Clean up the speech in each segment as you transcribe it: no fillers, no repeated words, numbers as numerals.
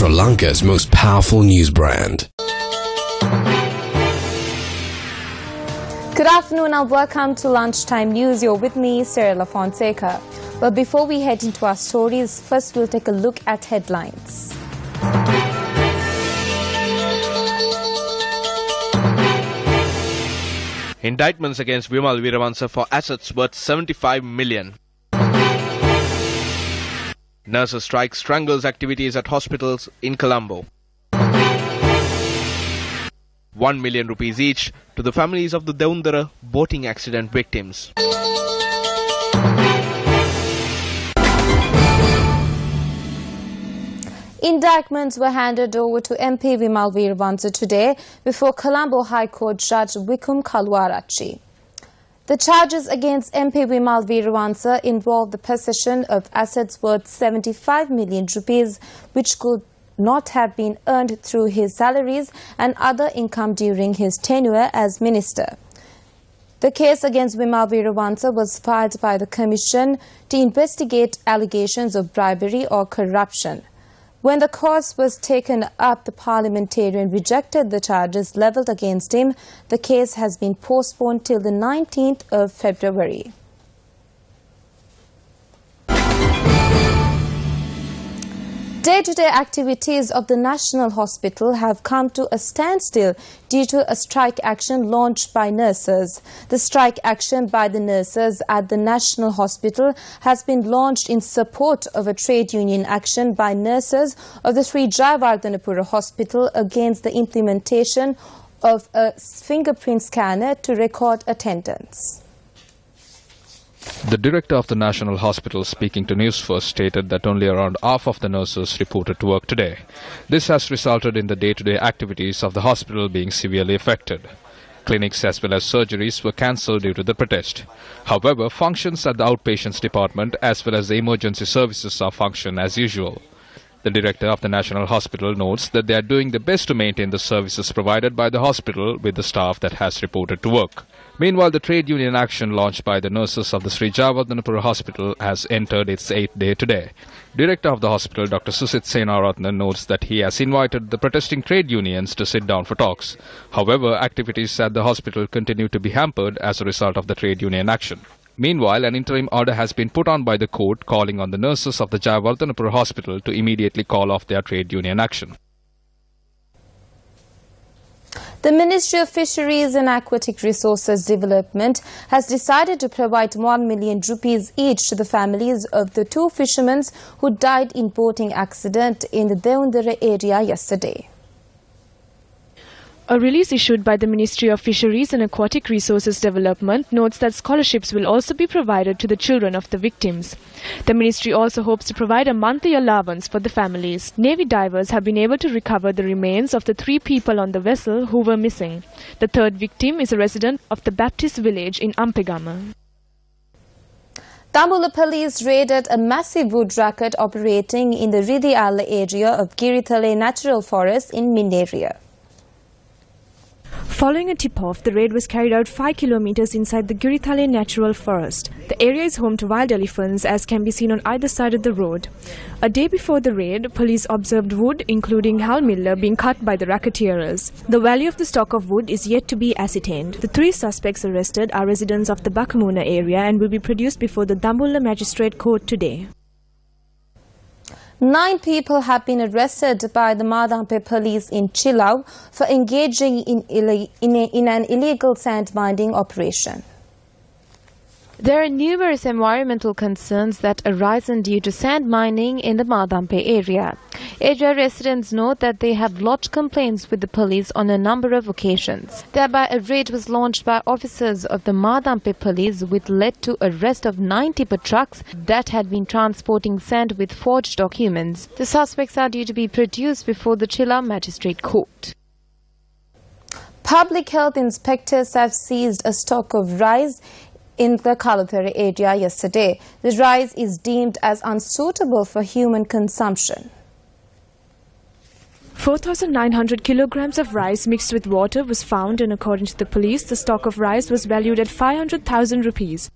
Sri Lanka's most powerful news brand. Good afternoon and welcome to Lunchtime News. You're with me, Sarah Fonseca. But before we head into our stories, first we'll take a look at headlines. Indictments against Vimal Veeravansa for assets worth 75 million. Nurses strike strangles activities at hospitals in Colombo. 1 million rupees each to the families of the Deundara boating accident victims. Indictments were handed over to MP Vimal Veeravansa today before Colombo High Court Judge Vikum Kalwarachi. The charges against MP Vimal Veeravansa involve the possession of assets worth 75 million rupees, which could not have been earned through his salaries and other income during his tenure as minister. The case against Vimal Veeravansa was filed by the Commission to investigate allegations of bribery or corruption. When the cause was taken up, the parliamentarian rejected the charges levelled against him. The case has been postponed till the 19th of February. Day-to-day activities of the National Hospital have come to a standstill due to a strike action launched by nurses. The strike action by the nurses at the National Hospital has been launched in support of a trade union action by nurses of the Sri Jayawardhanapura Hospital against the implementation of a fingerprint scanner to record attendance. The director of the National Hospital, speaking to Newsfirst, stated that only around half of the nurses reported to work today. This has resulted in the day-to-day activities of the hospital being severely affected. Clinics as well as surgeries were cancelled due to the protest. However, functions at the outpatients department as well as the emergency services are function as usual. The director of the National Hospital notes that they are doing their best to maintain the services provided by the hospital with the staff that has reported to work. Meanwhile, the trade union action launched by the nurses of the Sri Jayawardhanapura Hospital has entered its 8th day today. Director of the hospital, Dr. Susit Senaratne, notes that he has invited the protesting trade unions to sit down for talks. However, activities at the hospital continue to be hampered as a result of the trade union action. Meanwhile, an interim order has been put on by the court calling on the nurses of the Jayawardhanapura Hospital to immediately call off their trade union action. The Ministry of Fisheries and Aquatic Resources Development has decided to provide 1 million rupees each to the families of the 2 fishermen who died in boating accident in the Deundara area yesterday. A release issued by the Ministry of Fisheries and Aquatic Resources Development notes that scholarships will also be provided to the children of the victims. The ministry also hopes to provide a monthly allowance for the families. Navy divers have been able to recover the remains of the 3 people on the vessel who were missing. The 3rd victim is a resident of the Baptist village in Ampegama. Tambula police raided a massive wood racket operating in the Ridiyala area of Girithale Natural Forest in Mindaria. Following a tip-off, the raid was carried out 5 kilometers inside the Girithale Natural Forest. The area is home to wild elephants, as can be seen on either side of the road. A day before the raid, police observed wood, including halmilla, being cut by the racketeers. The value of the stock of wood is yet to be ascertained. The 3 suspects arrested are residents of the Bakamuna area and will be produced before the Dambulla Magistrate Court today. 9 people have been arrested by the Madampe police in Chilau for engaging in an illegal sand mining operation. There are numerous environmental concerns that arise due to sand mining in the Madampe area. Area residents note that they have lodged complaints with the police on a number of occasions. Thereby, a raid was launched by officers of the Madampe police, which led to arrest of 9 tipper trucks that had been transporting sand with forged documents. The suspects are due to be produced before the Chilau Magistrate Court. Public health inspectors have seized a stock of rice in the Kaluthara area yesterday. The rice is deemed as unsuitable for human consumption. 4,900 kilograms of rice mixed with water was found, and according to the police, the stock of rice was valued at 500,000 rupees.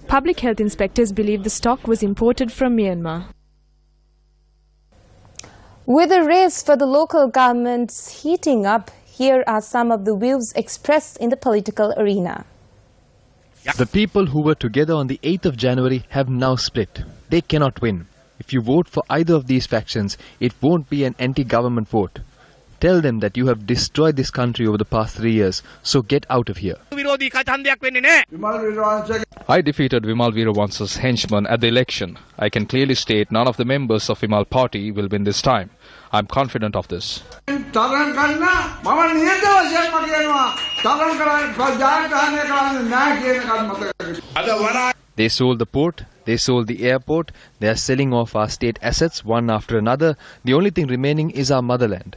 Public health inspectors believe the stock was imported from Myanmar. With the race for the local governments heating up, here are some of the views expressed in the political arena. The people who were together on the 8th of January have now split. They cannot win. If you vote for either of these factions, it won't be an anti-government vote. Tell them that you have destroyed this country over the past 3 years, so get out of here. I defeated Vimal Veeravansa's henchman at the election. I can clearly state none of the members of Vimal party will win this time. I am confident of this. They sold the port, they sold the airport, they are selling off our state assets one after another. The only thing remaining is our motherland.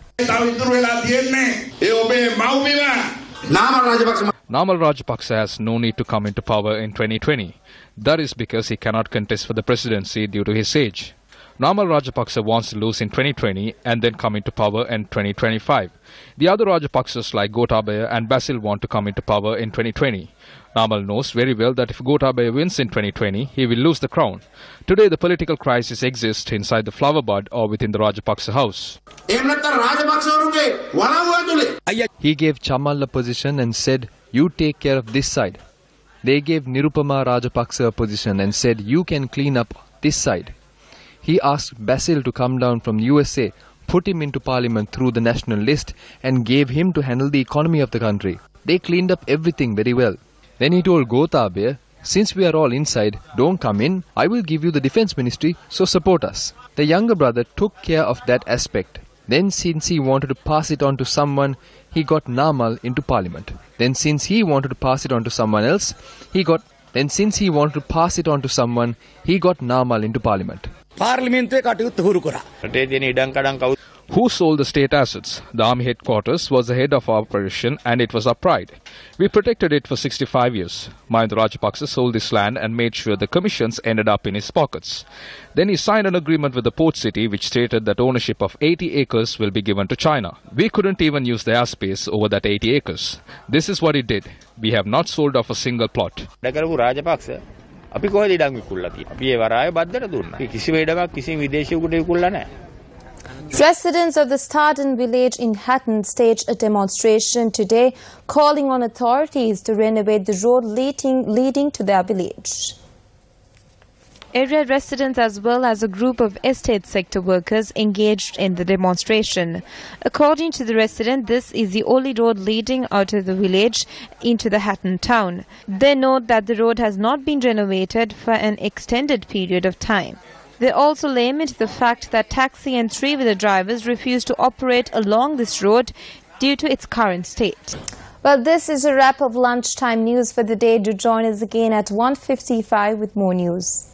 Namal Rajapaksa has no need to come into power in 2020. That is because he cannot contest for the presidency due to his age. Namal Rajapaksa wants to lose in 2020 and then come into power in 2025. The other Rajapaksas like Gotabaya and Basil want to come into power in 2020. Namal knows very well that if Gotabaya wins in 2020, he will lose the crown. Today, the political crisis exists inside the flower bud or within the Rajapaksa house. He gave Chamal a position and said, you take care of this side. They gave Nirupama Rajapaksa a position and said, you can clean up this side. He asked Basil to come down from USA, put him into parliament through the national list and gave him to handle the economy of the country. They cleaned up everything very well. Then he told Gotabaya, since we are all inside, don't come in, I will give you the defense ministry, so support us. The younger brother took care of that aspect. Then since he wanted to pass it on to someone, he got Namal into parliament. Then since he wanted to pass it on to someone else, he got Namal into parliament. Who sold the state assets? The army headquarters was the head of our operation and it was our pride. We protected it for 65 years. Mahinda Rajapaksa sold this land and made sure the commissions ended up in his pockets. Then he signed an agreement with the port city which stated that ownership of 80 acres will be given to China. We couldn't even use the airspace over that 80 acres. This is what he did. We have not sold off a single plot. Residents of the Starden village in Hatton staged a demonstration today calling on authorities to renovate the road leading to their village. Area residents as well as a group of estate sector workers engaged in the demonstration. According to the resident, this is the only road leading out of the village into the Hatton town. They note that the road has not been renovated for an extended period of time. They also lament the fact that taxi and three-wheeler drivers refuse to operate along this road due to its current state. Well, this is a wrap of lunchtime news for the day. Do join us again at 1:55 with more news.